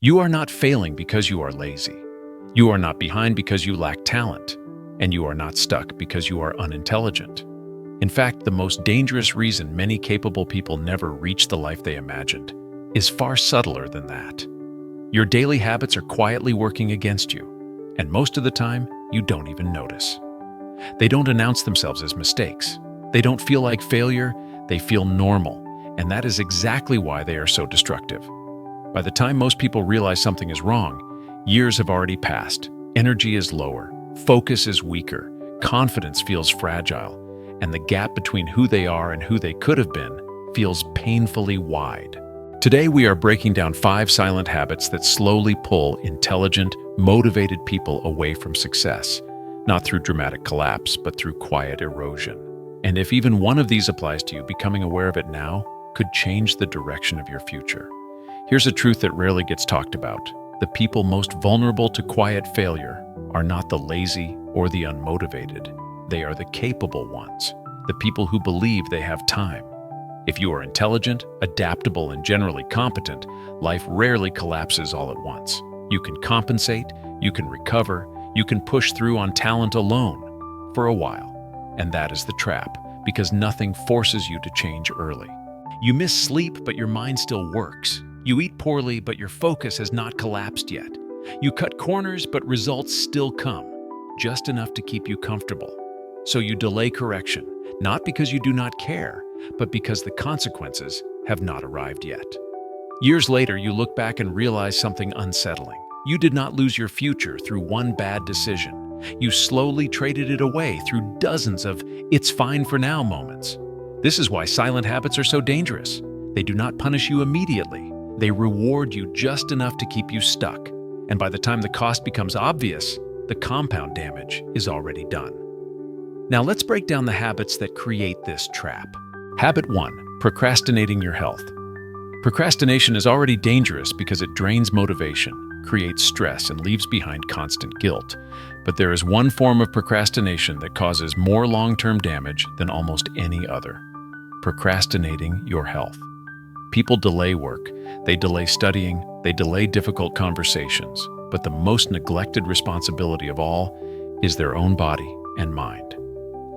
You are not failing because you are lazy. You are not behind because you lack talent. And you are not stuck because you are unintelligent. In fact, the most dangerous reason many capable people never reach the life they imagined is far subtler than that. Your daily habits are quietly working against you, and most of the time, you don't even notice. They don't announce themselves as mistakes. They don't feel like failure, they feel normal, and that is exactly why they are so destructive. By the time most people realize something is wrong, years have already passed, energy is lower, focus is weaker, confidence feels fragile, and the gap between who they are and who they could have been feels painfully wide. Today, we are breaking down 5 silent habits that slowly pull intelligent, motivated people away from success, not through dramatic collapse, but through quiet erosion. And if even one of these applies to you, becoming aware of it now could change the direction of your future. Here's a truth that rarely gets talked about. The people most vulnerable to quiet failure are not the lazy or the unmotivated. They are the capable ones, the people who believe they have time. If you are intelligent, adaptable, and generally competent, life rarely collapses all at once. You can compensate, you can recover, you can push through on talent alone for a while. And that is the trap, because nothing forces you to change early. You miss sleep, but your mind still works. You eat poorly, but your focus has not collapsed yet. You cut corners, but results still come, just enough to keep you comfortable. So you delay correction, not because you do not care, but because the consequences have not arrived yet. Years later, you look back and realize something unsettling. You did not lose your future through one bad decision. You slowly traded it away through dozens of "it's fine for now" moments. This is why silent habits are so dangerous. They do not punish you immediately. They reward you just enough to keep you stuck. And by the time the cost becomes obvious, the compound damage is already done. Now let's break down the habits that create this trap. Habit 1. Procrastinating your health. Procrastination is already dangerous because it drains motivation, creates stress, and leaves behind constant guilt. But there is one form of procrastination that causes more long-term damage than almost any other. Procrastinating your health. People delay work, they delay studying, they delay difficult conversations, but the most neglected responsibility of all is their own body and mind.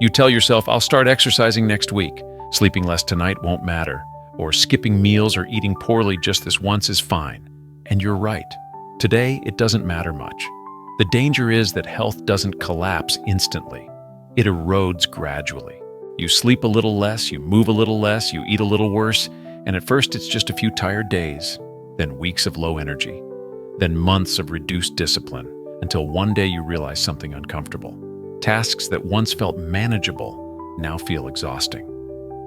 You tell yourself, "I'll start exercising next week. Sleeping less tonight won't matter," or "skipping meals or eating poorly just this once is fine." And you're right. Today, it doesn't matter much. The danger is that health doesn't collapse instantly. It erodes gradually. You sleep a little less, you move a little less, you eat a little worse, and at first it's just a few tired days, then weeks of low energy, then months of reduced discipline, until one day you realize something uncomfortable. Tasks that once felt manageable now feel exhausting.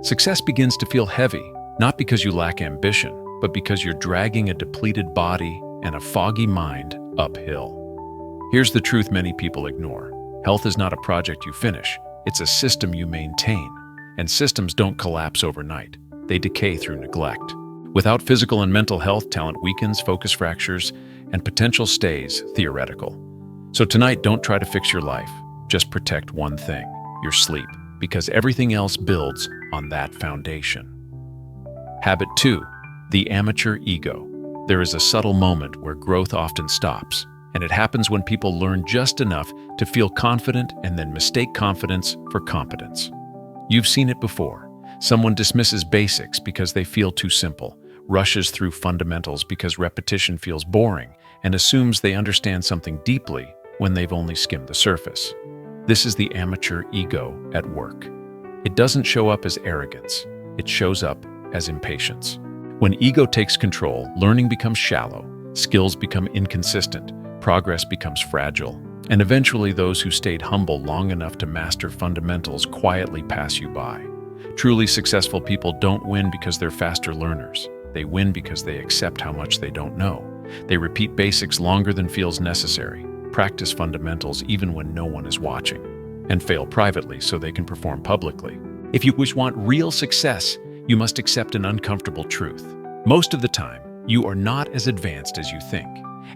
Success begins to feel heavy, not because you lack ambition, but because you're dragging a depleted body and a foggy mind uphill. Here's the truth many people ignore. Health is not a project you finish, it's a system you maintain. And systems don't collapse overnight. They decay through neglect. Without physical and mental health, talent weakens, focus fractures, and potential stays theoretical. So tonight, don't try to fix your life. Just protect one thing, your sleep, because everything else builds on that foundation. Habit 2. The amateur ego. There is a subtle moment where growth often stops, and it happens when people learn just enough to feel confident and then mistake confidence for competence. You've seen it before. Someone dismisses basics because they feel too simple, rushes through fundamentals because repetition feels boring, and assumes they understand something deeply when they've only skimmed the surface. This is the amateur ego at work. It doesn't show up as arrogance. It shows up as impatience. When ego takes control, learning becomes shallow, skills become inconsistent, progress becomes fragile, and eventually those who stayed humble long enough to master fundamentals quietly pass you by. Truly successful people don't win because they're faster learners. They win because they accept how much they don't know. They repeat basics longer than feels necessary, practice fundamentals even when no one is watching, and fail privately so they can perform publicly. If you want real success, you must accept an uncomfortable truth. Most of the time, you are not as advanced as you think,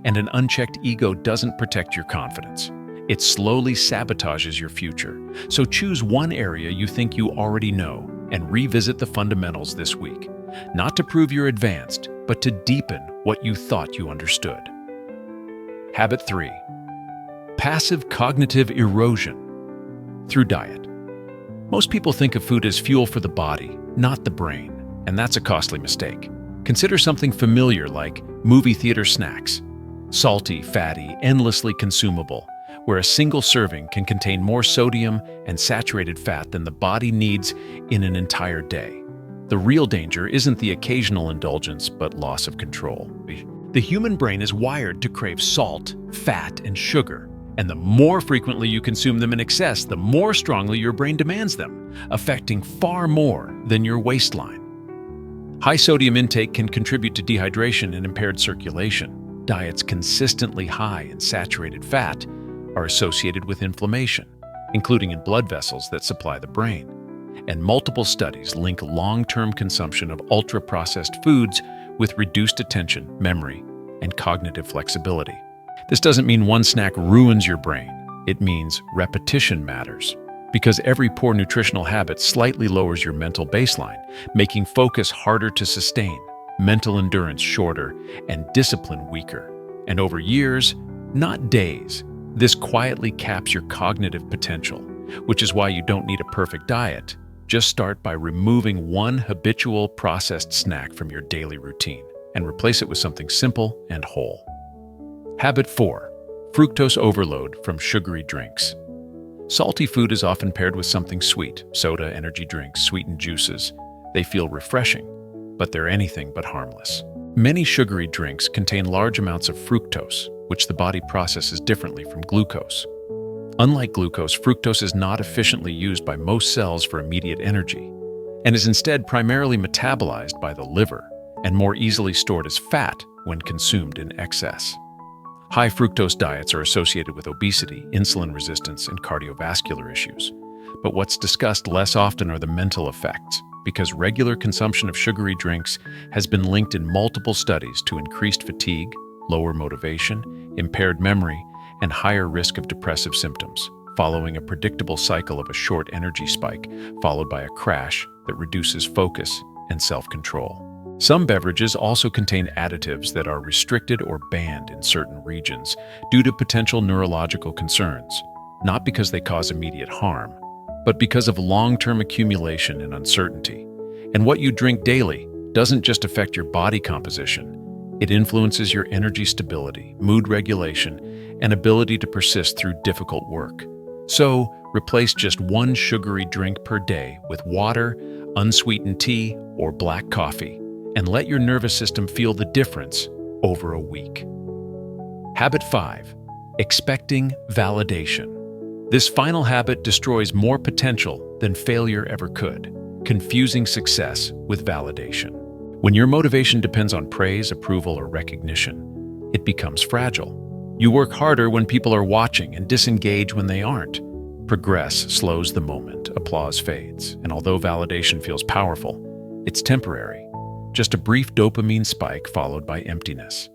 and an unchecked ego doesn't protect your confidence. It slowly sabotages your future. So choose one area you think you already know and revisit the fundamentals this week. Not to prove you're advanced, but to deepen what you thought you understood. Habit 3. Passive cognitive erosion through diet. Most people think of food as fuel for the body, not the brain, and that's a costly mistake. Consider something familiar like movie theater snacks. Salty, fatty, endlessly consumable, where a single serving can contain more sodium and saturated fat than the body needs in an entire day. The real danger isn't the occasional indulgence, but loss of control. The human brain is wired to crave salt, fat, and sugar, and the more frequently you consume them in excess, the more strongly your brain demands them, affecting far more than your waistline. High sodium intake can contribute to dehydration and impaired circulation. Diets consistently high in saturated fat are associated with inflammation, including in blood vessels that supply the brain. And multiple studies link long-term consumption of ultra-processed foods with reduced attention, memory, and cognitive flexibility. This doesn't mean one snack ruins your brain. It means repetition matters, because every poor nutritional habit slightly lowers your mental baseline, making focus harder to sustain, mental endurance shorter, and discipline weaker. And over years, not days, this quietly caps your cognitive potential, which is why you don't need a perfect diet. Just start by removing one habitual processed snack from your daily routine and replace it with something simple and whole. Habit 4. Fructose overload from sugary drinks. Salty food is often paired with something sweet: soda, energy drinks, sweetened juices. They feel refreshing, but they're anything but harmless. Many sugary drinks contain large amounts of fructose, which the body processes differently from glucose. Unlike glucose, fructose is not efficiently used by most cells for immediate energy, and is instead primarily metabolized by the liver and more easily stored as fat when consumed in excess. High fructose diets are associated with obesity, insulin resistance, and cardiovascular issues. But what's discussed less often are the mental effects, because regular consumption of sugary drinks has been linked in multiple studies to increased fatigue, lower motivation, impaired memory, and higher risk of depressive symptoms, following a predictable cycle of a short energy spike followed by a crash that reduces focus and self-control. Some beverages also contain additives that are restricted or banned in certain regions due to potential neurological concerns, not because they cause immediate harm, but because of long-term accumulation and uncertainty. And what you drink daily doesn't just affect your body composition, it influences your energy stability, mood regulation, and ability to persist through difficult work. So, replace just one sugary drink per day with water, unsweetened tea, or black coffee, and let your nervous system feel the difference over a week. Habit 5. Expecting validation. This final habit destroys more potential than failure ever could, confusing success with validation. When your motivation depends on praise, approval, or recognition, it becomes fragile. You work harder when people are watching and disengage when they aren't. Progress slows the moment, applause fades, and although validation feels powerful, it's temporary. Just a brief dopamine spike followed by emptiness.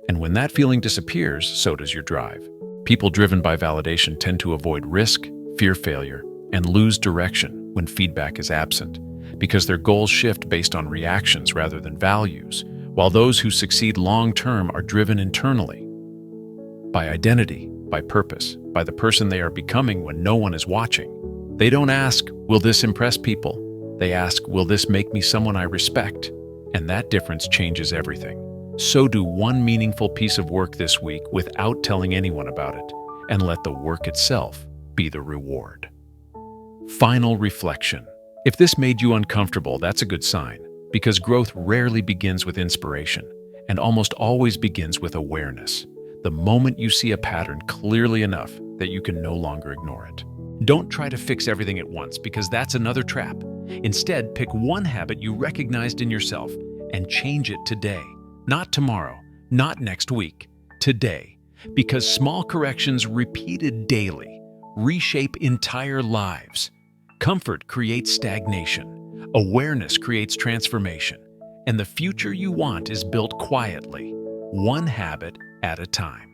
And when that feeling disappears, so does your drive. People driven by validation tend to avoid risk, fear failure, and lose direction when feedback is absent, because their goals shift based on reactions rather than values, while those who succeed long-term are driven internally by identity, by purpose, by the person they are becoming when no one is watching. They don't ask, will this impress people? They ask, will this make me someone I respect? And that difference changes everything. So do one meaningful piece of work this week without telling anyone about it, and let the work itself be the reward. Final reflection. If this made you uncomfortable, that's a good sign, because growth rarely begins with inspiration, and almost always begins with awareness. The moment you see a pattern clearly enough that you can no longer ignore it. Don't try to fix everything at once, because that's another trap. Instead, pick one habit you recognized in yourself and change it today. Not tomorrow, not next week, today. Because small corrections repeated daily reshape entire lives. Comfort creates stagnation. Awareness creates transformation. And the future you want is built quietly, one habit at a time.